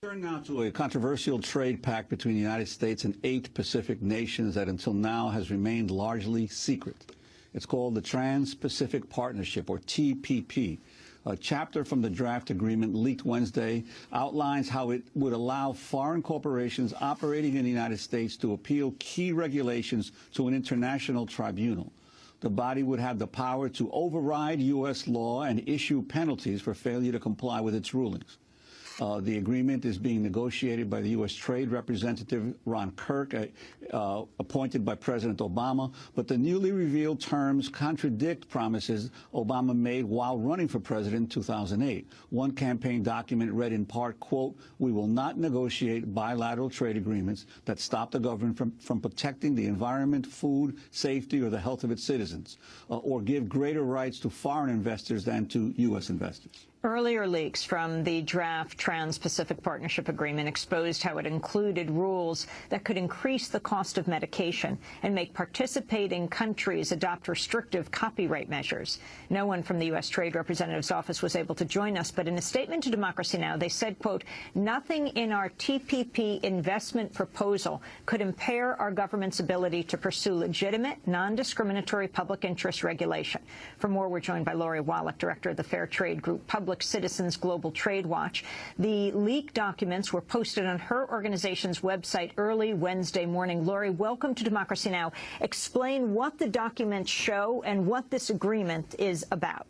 Turn now to a controversial trade pact between the United States and 8 Pacific nations that until now has remained largely secret. It's called the Trans-Pacific Partnership, or TPP. A chapter from the draft agreement leaked Wednesday outlines how it would allow foreign corporations operating in the United States to appeal key regulations to an international tribunal. The body would have the power to override U.S. law and issue penalties for failure to comply with its rulings. The agreement is being negotiated by the U.S. Trade Representative Ron Kirk, appointed by President Obama, but the newly revealed terms contradict promises Obama made while running for president in 2008. One campaign document read in part, quote, "We will not negotiate bilateral trade agreements that stop the government from protecting the environment, food, safety, or the health of its citizens, or give greater rights to foreign investors than to U.S. investors." Earlier leaks from the draft Trans-Pacific Partnership Agreement exposed how it included rules that could increase the cost of medication and make participating countries adopt restrictive copyright measures. No one from the U.S. Trade Representative's office was able to join us, but in a statement to Democracy Now!, they said, quote, "Nothing in our TPP investment proposal could impair our government's ability to pursue legitimate, non-discriminatory public interest regulation." For more, we're joined by Lori Wallach, director of the Fair Trade Group Public Citizens Global Trade Watch. The leaked documents were posted on her organization's website early Wednesday morning. Lori, welcome to Democracy Now! Explain what the documents show and what this agreement is about.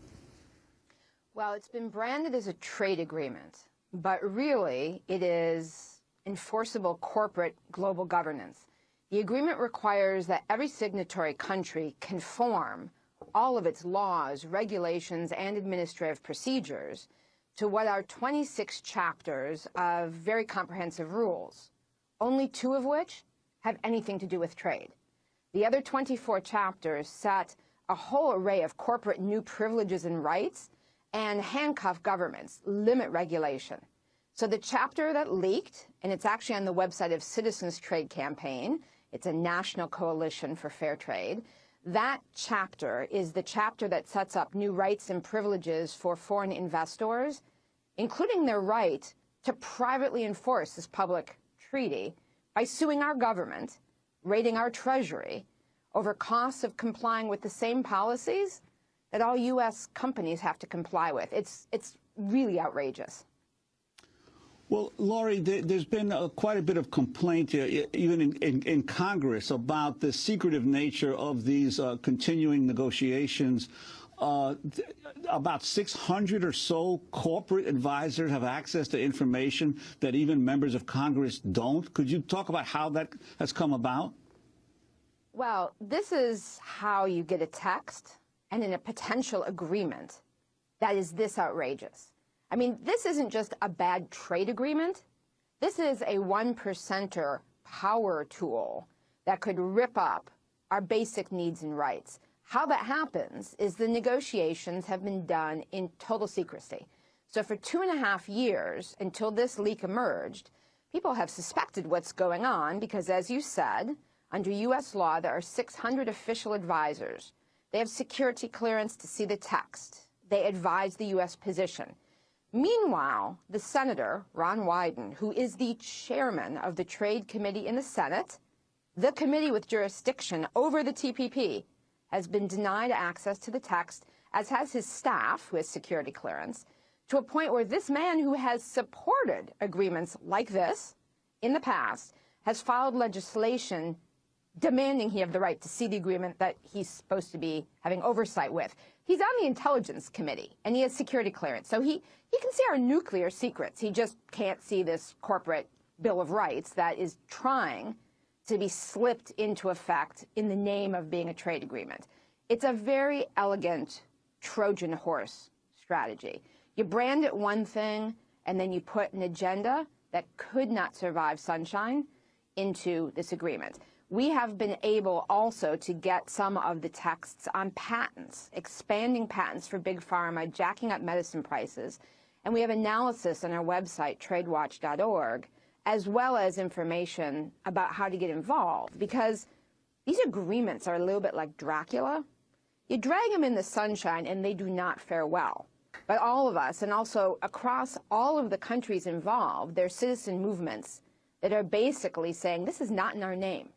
Well, it's been branded as a trade agreement, but really it is enforceable corporate global governance. The agreement requires that every signatory country conform all of its laws, regulations, and administrative procedures to what are 26 chapters of very comprehensive rules, only 2 of which have anything to do with trade. The other 24 chapters set a whole array of corporate new privileges and rights and handcuff governments, limit regulation. So the chapter that leaked, and it's actually on the website of Citizens Trade Campaign, it's a national coalition for fair trade, that chapter is the chapter that sets up new rights and privileges for foreign investors, including their right to privately enforce this public treaty by suing our government, raiding our treasury, over costs of complying with the same policies that all U.S. companies have to comply with. It's really outrageous. Well, Lori, there's been quite a bit of complaint, even in Congress, about the secretive nature of these continuing negotiations. About 600 or so corporate advisors have access to information that even members of Congress don't. Could you talk about how that has come about? Well, this is how you get a text and in a potential agreement that is this outrageous. I mean, this isn't just a bad trade agreement. This is a 1%er power tool that could rip up our basic needs and rights. How that happens is the negotiations have been done in total secrecy. So for 2.5 years, until this leak emerged, people have suspected what's going on because, as you said, under U.S. law, there are 600 official advisors. They have security clearance to see the text. They advise the U.S. position. Meanwhile, the Senator, Ron Wyden, who is the chairman of the Trade Committee in the Senate, the committee with jurisdiction over the TPP, has been denied access to the text, as has his staff, who has security clearance, to a point where this man, who has supported agreements like this in the past, has filed legislation demanding he have the right to see the agreement that he's supposed to be having oversight with. He's on the Intelligence Committee, and he has security clearance, so he can see our nuclear secrets. He just can't see this corporate Bill of Rights that is trying to be slipped into effect in the name of being a trade agreement. It's a very elegant Trojan horse strategy. You brand it one thing, and then you put an agenda that could not survive sunshine into this agreement. We have been able also to get some of the texts on patents, expanding patents for big pharma, jacking up medicine prices, and we have analysis on our website, tradewatch.org, as well as information about how to get involved, because these agreements are a little bit like Dracula. You drag them in the sunshine and they do not fare well. but all of us, and also across all of the countries involved, there are citizen movements that are basically saying this is not in our name.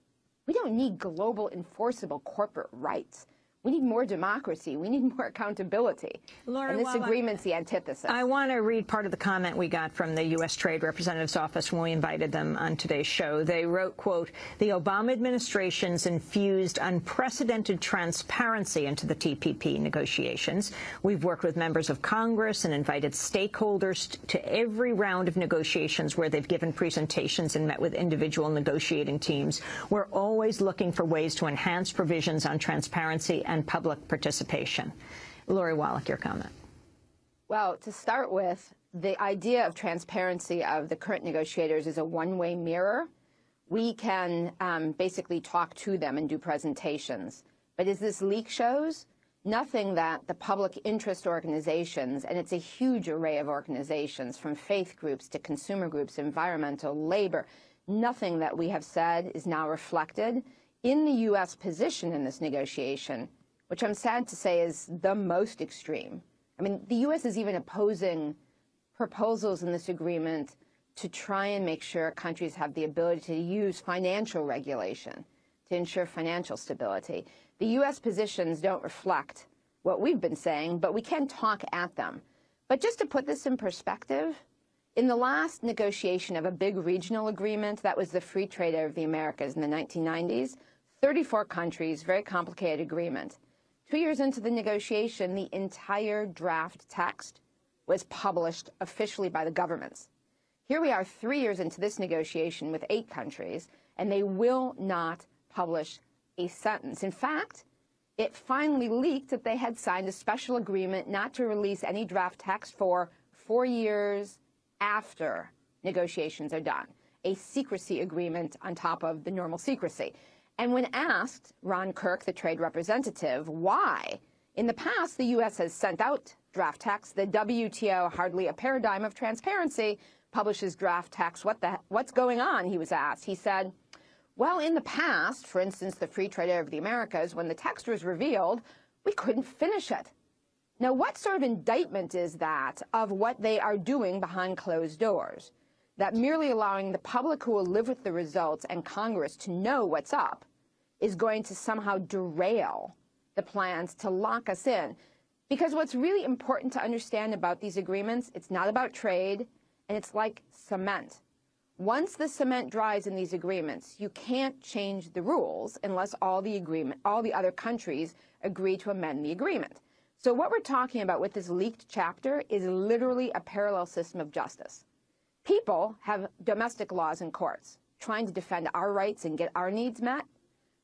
We don't need global enforceable corporate rights. We need more democracy. We need more accountability. And this agreement's the antithesis. I want to read part of the comment we got from the U.S. Trade Representative's office when we invited them on today's show. They wrote, quote, "The Obama administration's infused unprecedented transparency into the TPP negotiations. We've worked with members of Congress and invited stakeholders to every round of negotiations where they've given presentations and met with individual negotiating teams. We're always looking for ways to enhance provisions on transparency and public participation." Lori Wallach, your comment. Well, to start with, the idea of transparency of the current negotiators is a one-way mirror. We can basically talk to them and do presentations. But as this leak shows, nothing that the public interest organizations, and it's a huge array of organizations, from faith groups to consumer groups, environmental, labor, nothing that we have said is now reflected in the U.S. position in this negotiation, which I'm sad to say is the most extreme. I mean, the U.S. is even opposing proposals in this agreement to try and make sure countries have the ability to use financial regulation to ensure financial stability. The U.S. positions don't reflect what we've been saying, but we can talk at them. But just to put this in perspective, in the last negotiation of a big regional agreement, that was the Free Trade Area of the Americas in the 1990s, 34 countries, very complicated agreement. 2 years into the negotiation, the entire draft text was published officially by the governments. Here we are 3 years into this negotiation with 8 countries, and they will not publish a sentence. In fact, it finally leaked that they had signed a special agreement not to release any draft text for 4 years after negotiations are done, a secrecy agreement on top of the normal secrecy. And when asked, Ron Kirk, the trade representative, why, in the past the U.S. has sent out draft text, the WTO, hardly a paradigm of transparency, publishes draft text. What's going on, he was asked. He said, well, in the past, for instance, the Free Trade Area of the Americas, when the text was revealed, we couldn't finish it. Now, what sort of indictment is that of what they are doing behind closed doors? That merely allowing the public who will live with the results and Congress to know what's up is going to somehow derail the plans to lock us in. Because what's really important to understand about these agreements, it's not about trade, and it's like cement. Once the cement dries in these agreements, you can't change the rules unless all the other countries agree to amend the agreement. So what we're talking about with this leaked chapter is literally a parallel system of justice. People have domestic laws in courts trying to defend our rights and get our needs met.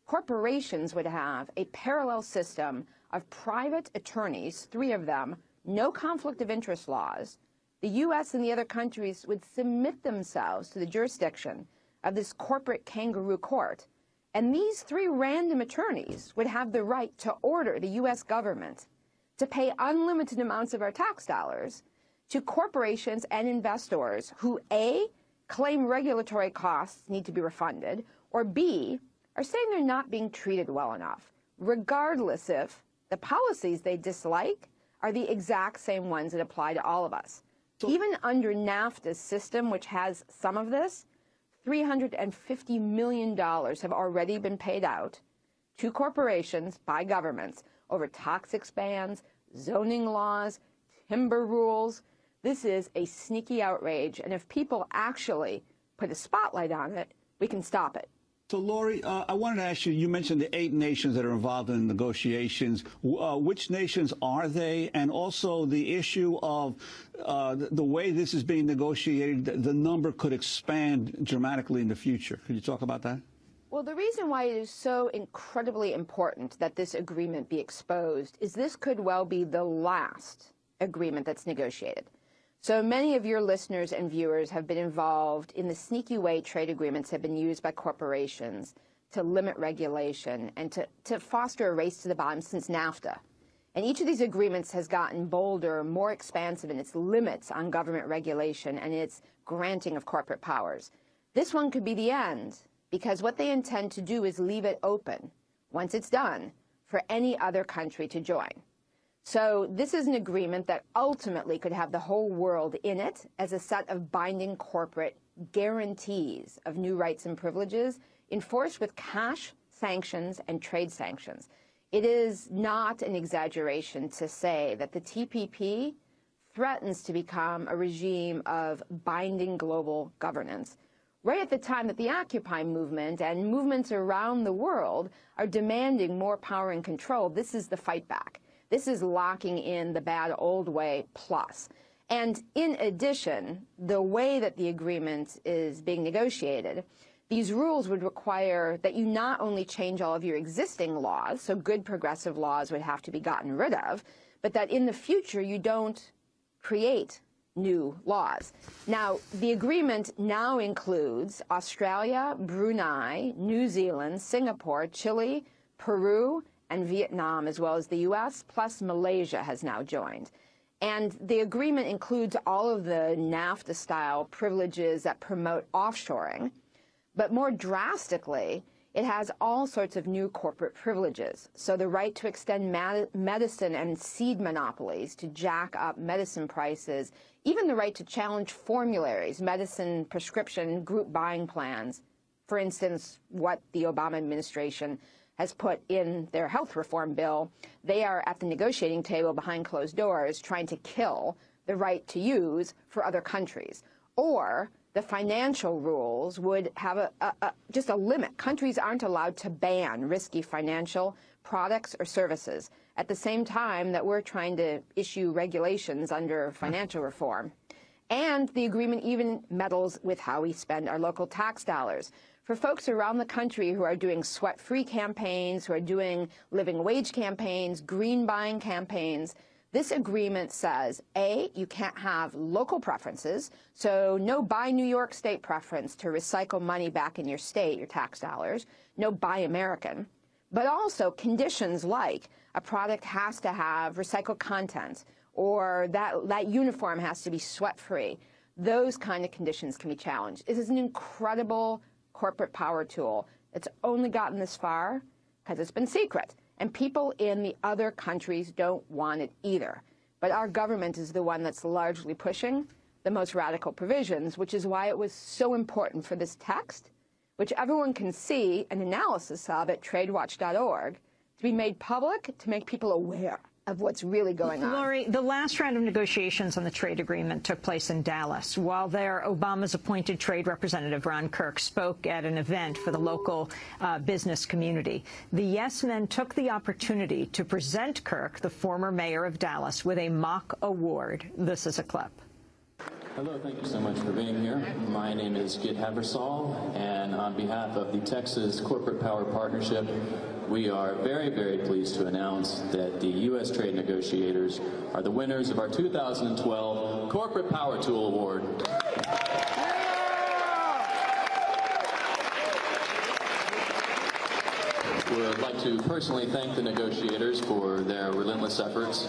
Corporations would have a parallel system of private attorneys, 3 of them, no conflict of interest laws. The U.S. and the other countries would submit themselves to the jurisdiction of this corporate kangaroo court. And these 3 random attorneys would have the right to order the U.S. government to pay unlimited amounts of our tax dollars to corporations and investors who, A, claim regulatory costs need to be refunded, or B, are saying they're not being treated well enough, regardless if the policies they dislike are the exact same ones that apply to all of us. So, even under NAFTA's system, which has some of this, $350 million have already been paid out to corporations by governments over toxics bans, zoning laws, timber rules. This is a sneaky outrage, and if people actually put a spotlight on it, we can stop it. So, Lori, I wanted to ask you, you mentioned the 8 nations that are involved in negotiations. Which nations are they? And also the issue of the way this is being negotiated, the number could expand dramatically in the future. Could you talk about that? Well, the reason why it is so incredibly important that this agreement be exposed is this could well be the last agreement that's negotiated. So many of your listeners and viewers have been involved in the sneaky way trade agreements have been used by corporations to limit regulation and to foster a race to the bottom since NAFTA. And each of these agreements has gotten bolder, more expansive in its limits on government regulation and its granting of corporate powers. This one could be the end, because what they intend to do is leave it open, once it's done, for any other country to join. So this is an agreement that ultimately could have the whole world in it as a set of binding corporate guarantees of new rights and privileges enforced with cash sanctions and trade sanctions. It is not an exaggeration to say that the TPP threatens to become a regime of binding global governance, right at the time that the Occupy movement and movements around the world are demanding more power and control. This is the fight back. This is locking in the bad old way plus. And in addition, the way that the agreement is being negotiated, these rules would require that you not only change all of your existing laws, so good progressive laws would have to be gotten rid of, but that in the future you don't create new laws. Now, the agreement now includes Australia, Brunei, New Zealand, Singapore, Chile, Peru, and Vietnam, as well as the U.S., plus Malaysia has now joined. And the agreement includes all of the NAFTA-style privileges that promote offshoring, but more drastically, it has all sorts of new corporate privileges. So the right to extend medicine and seed monopolies to jack up medicine prices, even the right to challenge formularies, medicine prescription group buying plans. For instance, what the Obama administration has put in their health reform bill, they are at the negotiating table behind closed doors trying to kill the right to use for other countries. Or the financial rules would have just a limit. Countries aren't allowed to ban risky financial products or services at the same time that we're trying to issue regulations under financial reform. And the agreement even meddles with how we spend our local tax dollars. For folks around the country who are doing sweat-free campaigns, who are doing living wage campaigns, green buying campaigns, this agreement says, A, you can't have local preferences, so no Buy New York State preference to recycle money back in your state, your tax dollars, no Buy American, but also conditions like a product has to have recycled content or that uniform has to be sweat-free. Those kind of conditions can be challenged. It is an incredible corporate power tool. It's only gotten this far because it's been secret. And people in the other countries don't want it either. But our government is the one that's largely pushing the most radical provisions, which is why it was so important for this text, which everyone can see an analysis of at tradewatch.org, to be made public, to make people aware of what's really going on. Lori, the last round of negotiations on the trade agreement took place in Dallas. While there, Obama's appointed trade representative, Ron Kirk, spoke at an event for the local business community. The Yes Men took the opportunity to present Kirk, the former mayor of Dallas, with a mock award. This is a clip. Hello, thank you so much for being here. My name is Git Habersall, and on behalf of the Texas Corporate Power Partnership, we are very, very pleased to announce that the U.S. trade negotiators are the winners of our 2012 Corporate Power Tool Award. We would like to personally thank the negotiators for their relentless efforts.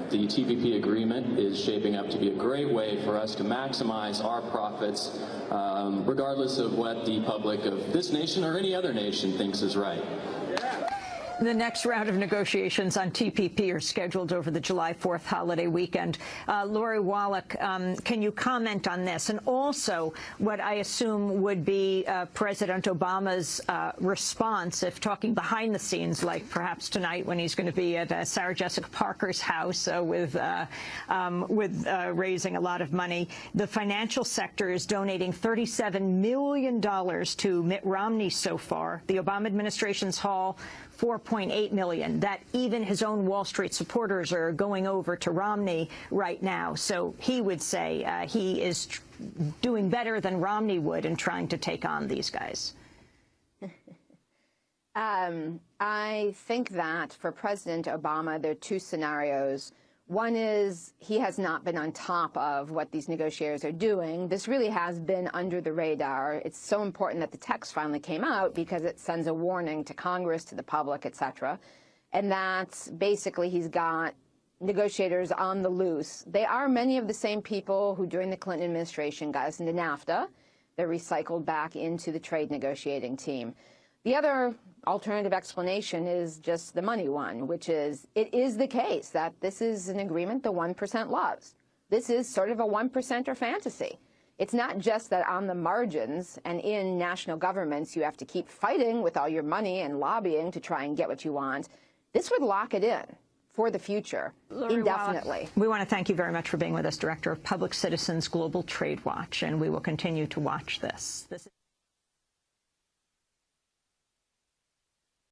The TPP agreement is shaping up to be a great way for us to maximize our profits, regardless of what the public of this nation or any other nation thinks is right. The next round of negotiations on TPP are scheduled over the July 4th holiday weekend. Lori Wallach, can you comment on this? And also what I assume would be President Obama's response, if talking behind the scenes, like perhaps tonight when he's going to be at Sarah Jessica Parker's house with raising a lot of money. The financial sector is donating $37 million to Mitt Romney so far. The Obama administration's haul, $4.8 million. That even his own Wall Street supporters are going over to Romney right now. So he would say he is doing better than Romney would in trying to take on these guys. I think that for President Obama, there are two scenarios. One is he has not been on top of what these negotiators are doing. This really has been under the radar. It's so important that the text finally came out because it sends a warning to Congress, to the public, et cetera. And that's basically he's got negotiators on the loose. They are many of the same people who during the Clinton administration got us into NAFTA. They're recycled back into the trade negotiating team. The other alternative explanation is just the money one, which is it is the case that this is an agreement the 1% loves. This is sort of a 1%er fantasy. It's not just that on the margins and in national governments you have to keep fighting with all your money and lobbying to try and get what you want. This would lock it in for the future, indefinitely. We want to thank you very much for being with us, Director of Public Citizens Global Trade Watch, and we will continue to watch this.